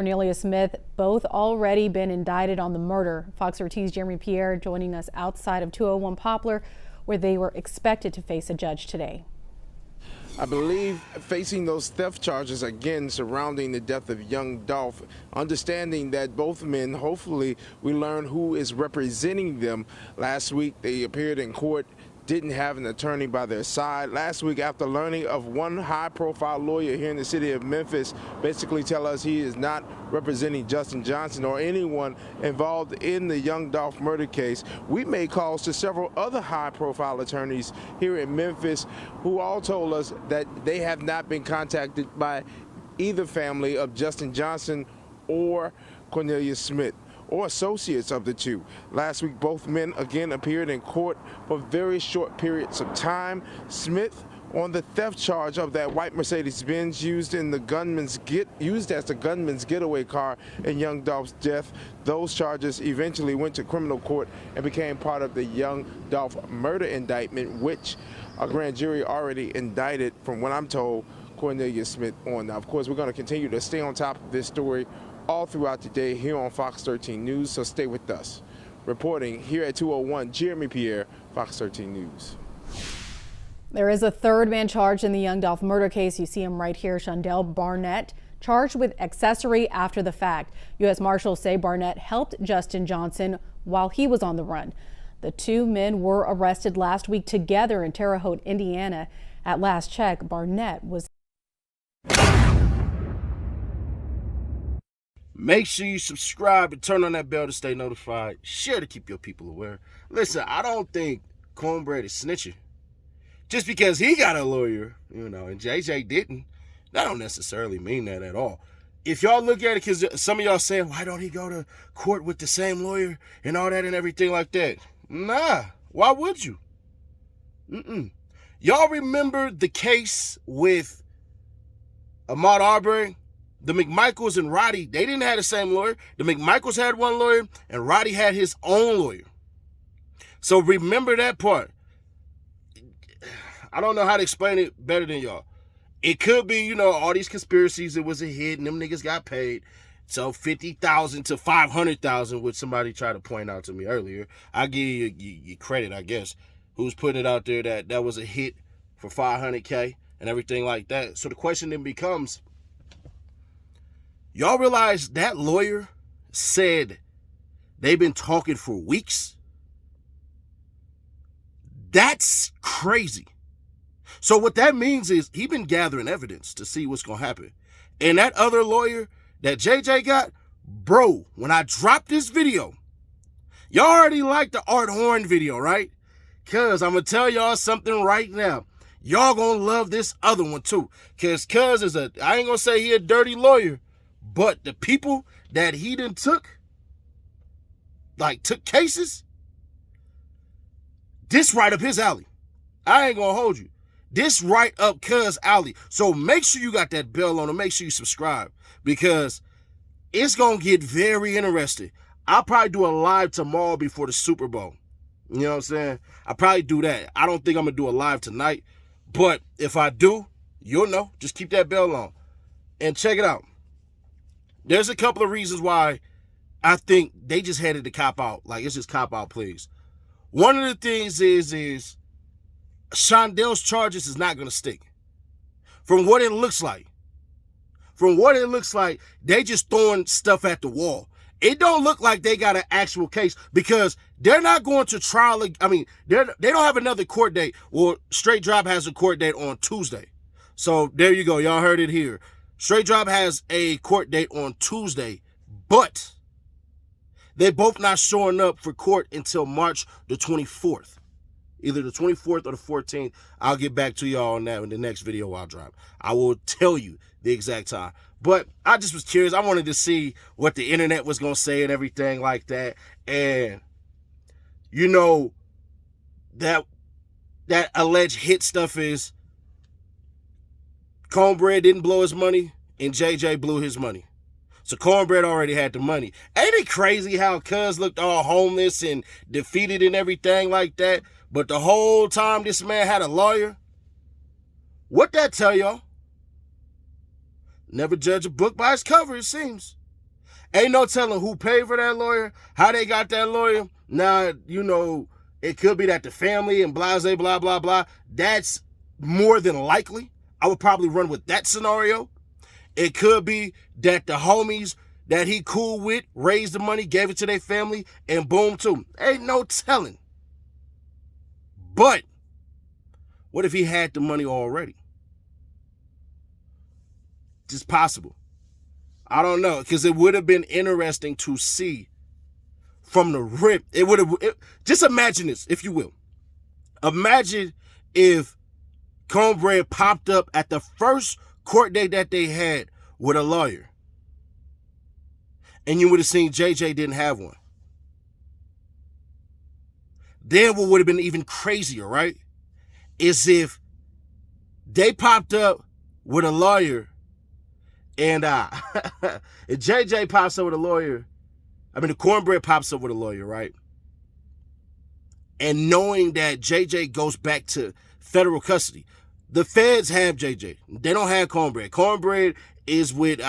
Cornelius Smith, both already been indicted on the murder. Fox 13's Jeremy Pierre joining us outside of 201 Poplar, where they were expected to face a judge today. I believe facing those theft charges again surrounding the death of young Dolph, understanding that both men, hopefully we learn who is representing them. Last week they appeared in court, didn't have an attorney by their side. Last week, after learning of one high-profile lawyer here in the city of Memphis basically tell us he is not representing Justin Johnson or anyone involved in the young Dolph murder case, we made calls to several other high-profile attorneys here in Memphis who all told us that they have not been contacted by either family of Justin Johnson or Cornelius Smith, or associates of the two. Last week, both men again appeared in court for very short periods of time. Smith on the theft charge of that white Mercedes-Benz used as the gunman's getaway car in young Dolph's death. Those charges eventually went to criminal court and became part of the young Dolph murder indictment, which a grand jury already indicted, from what I'm told, Cornelius Smith on. Now, of course, we're going to continue to stay on top of this story all throughout the day here on Fox 13 News, so stay with us. Reporting here at 201, Jeremy Pierre, Fox 13 News. There is a third man charged in the young Dolph murder case. You see him right here, Shondell Barnett, charged with accessory after the fact. U.S. Marshals say Barnett helped Justin Johnson while he was on the run. The two men were arrested last week together in Terre Haute, Indiana. At last check, Barnett was. Make sure you subscribe and turn on that bell to stay notified. Share to keep your people aware. Listen, I don't think Cornbread is snitching. Just because he got a lawyer, and JJ didn't, that don't necessarily mean that at all. If y'all look at it, because some of y'all saying, why don't he go to court with the same lawyer and all that and everything like that? Nah, why would you? Y'all remember the case with Ahmaud Arbery? The McMichaels and Roddy, they didn't have the same lawyer. The McMichaels had one lawyer, and Roddy had his own lawyer. So remember that part. I don't know how to explain it better than y'all. It could be, all these conspiracies, it was a hit, and them niggas got paid. So $50,000 to $500,000, which somebody tried to point out to me earlier. I give you credit, I guess. Who's putting it out there that was a hit for $500K and everything like that. So the question then becomes, y'all realize that lawyer said they've been talking for weeks? That's crazy. So what that means is he been gathering evidence to see what's going to happen. And that other lawyer that JJ got, bro, when I dropped this video, y'all already liked the Art Horn video, right? Because I'm going to tell y'all something right now. Y'all going to love this other one too. Because Cuz is I ain't going to say he a dirty lawyer, but the people that he done took cases, this right up his alley. I ain't gonna hold you. This right up Cuz alley. So make sure you got that bell on and make sure you subscribe, because it's gonna get very interesting. I'll probably do a live tomorrow before the Super Bowl. You know what I'm saying? I'll probably do that. I don't think I'm gonna do a live tonight, but if I do, you'll know. Just keep that bell on. And check it out. There's a couple of reasons why I think they just headed to cop out. Like, it's just cop out, please. One of the things is Shondell's charges is not going to stick. From what it looks like. They just throwing stuff at the wall. It don't look like they got an actual case, because they're not going to trial. I mean, they don't have another court date. Well, Straight Drop has a court date on Tuesday. So there you go. Y'all heard it here. Straight Drop has a court date on Tuesday, but they both not showing up for court until March the 24th. Either the 24th or the 14th. I'll get back to y'all on that in the next video I'll drop. I will tell you the exact time. But I just was curious. I wanted to see what the internet was going to say and everything like that. And, that alleged hit stuff is Cornbread didn't blow his money and JJ blew his money. So Cornbread already had the money. Ain't it crazy how Cuz looked all homeless and defeated and everything like that? But the whole time this man had a lawyer? What that tell y'all? Never judge a book by its cover, it seems. Ain't no telling who paid for that lawyer, how they got that lawyer. Now, you know, it could be that the family and blah, blah, blah, blah. That's more than likely. I would probably run with that scenario. It could be that the homies that he cool with raised the money, gave it to their family, and boom, too. Ain't no telling. But what if he had the money already? Just possible. I don't know, because it would have been interesting to see from the rip. It would have. Just imagine this, if you will. Imagine if Cornbread popped up at the first court date that they had with a lawyer, and you would have seen JJ didn't have one. Then what would have been even crazier, right, is if they popped up with a lawyer, and if JJ pops up with a lawyer, I mean, the Cornbread pops up with a lawyer, right? And knowing that JJ goes back to federal custody. The feds have JJ. They don't have Cornbread. Cornbread is with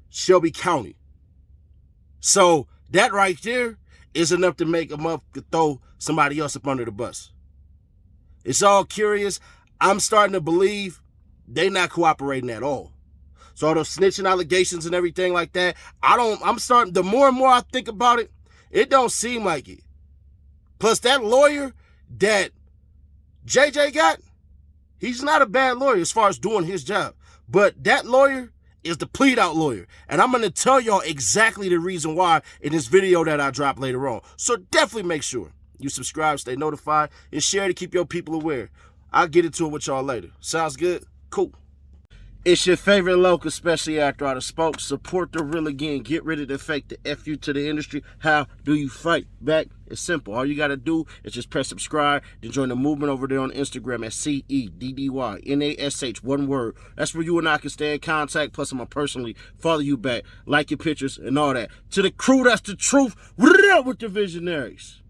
Shelby County. So that right there is enough to make them up to throw somebody else up under the bus. It's all curious. I'm starting to believe they're not cooperating at all. So all those snitching allegations and everything like that, the more and more I think about it, it don't seem like it. Plus that lawyer that JJ got, he's not a bad lawyer as far as doing his job. But that lawyer is the plead out lawyer. And I'm going to tell y'all exactly the reason why in this video that I drop later on. So definitely make sure you subscribe, stay notified, and share to keep your people aware. I'll get into it with y'all later. Sounds good? Cool. It's your favorite local, especially after I spoke. Support the real again. Get rid of the fake, the F you to the industry. How do you fight back? It's simple. All you got to do is just press subscribe, then join the movement over there on Instagram at CEDDYNASH, one word. That's where you and I can stay in contact. Plus, I'm going to personally follow you back, like your pictures, and all that. To the crew, that's the truth. With the visionaries.